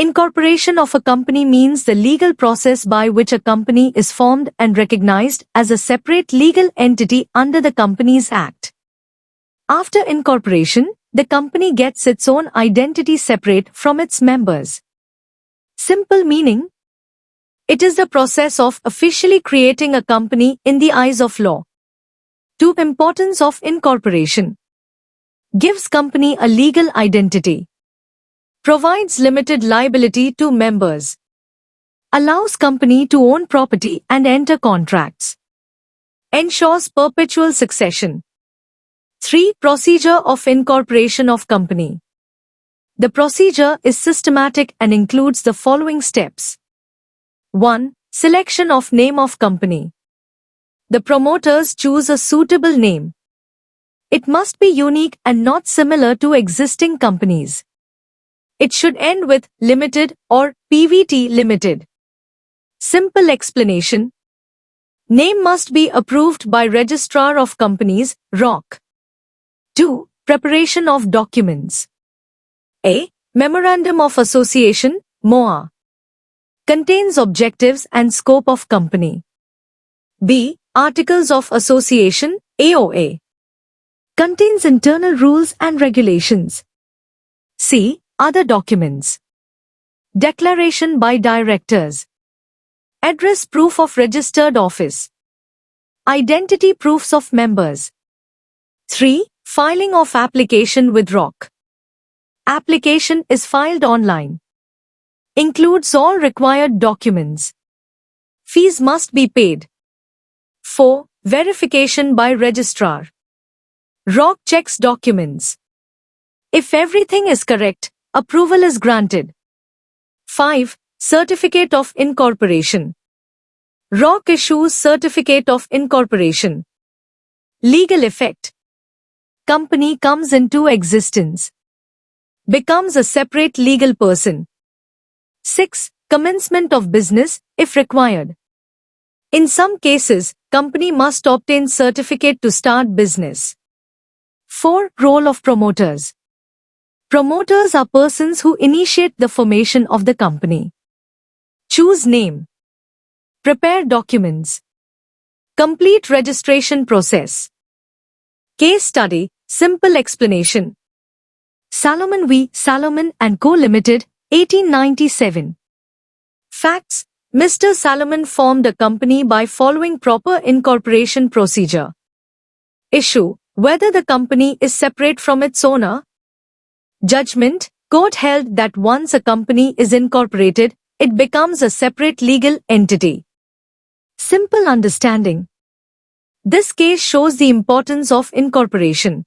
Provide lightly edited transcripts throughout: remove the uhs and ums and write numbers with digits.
Incorporation of a company means the legal process by which a company is formed and recognized as a separate legal entity under the Companies Act. After incorporation, the company gets its own identity separate from its members. Simple meaning: it is the process of officially creating a company in the eyes of law. 2. Importance of incorporation: gives company a legal identity, provides limited liability to members, allows company to own property and enter contracts, ensures perpetual succession. 3. Procedure of incorporation of company. The procedure is systematic and includes the following steps. 1. Selection of name of company. The promoters choose a suitable name. It must be unique and not similar to existing companies. It should end with Limited or PVT Limited. Simple explanation: name must be approved by Registrar of Companies, ROC. 2. Preparation of documents. A. Memorandum of Association, MOA. Contains objectives and scope of company. B. Articles of Association, AOA. Contains internal rules and regulations. C. Other documents. Declaration by directors. Address proof of registered office. Identity proofs of members. 3. Filing of application with ROC. Application is filed online. Includes all required documents. Fees must be paid. 4. Verification by registrar. ROC checks documents. If everything is correct, approval is granted. 5. Certificate of incorporation. ROC issues certificate of incorporation. Legal effect: company comes into existence. Becomes a separate legal person. 6. Commencement of business, if required. In some cases, company must obtain certificate to start business. 4. Role of promoters. Promoters are persons who initiate the formation of the company. Choose name. Prepare documents. Complete registration process. Case study, simple explanation. Salomon v. Salomon & Co. Limited, 1897. Facts: Mr. Salomon formed a company by following proper incorporation procedure. Issue: whether the company is separate from its owner. Judgment: court held that once a company is incorporated, it becomes a separate legal entity. Simple understanding: this case shows the importance of incorporation.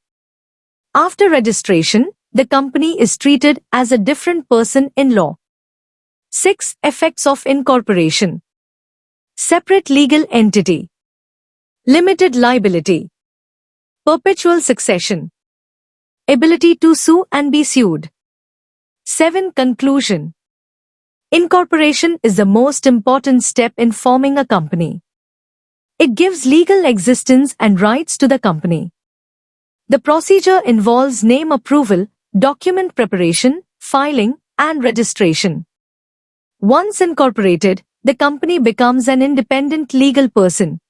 After registration, the company is treated as a different person in law. 6. Effects of incorporation. Separate legal entity. Limited liability. Perpetual succession. Ability to sue and be sued. 7. Conclusion. Incorporation is the most important step in forming a company. It gives legal existence and rights to the company. The procedure involves name approval, document preparation, filing, and registration. Once incorporated, the company becomes an independent legal person.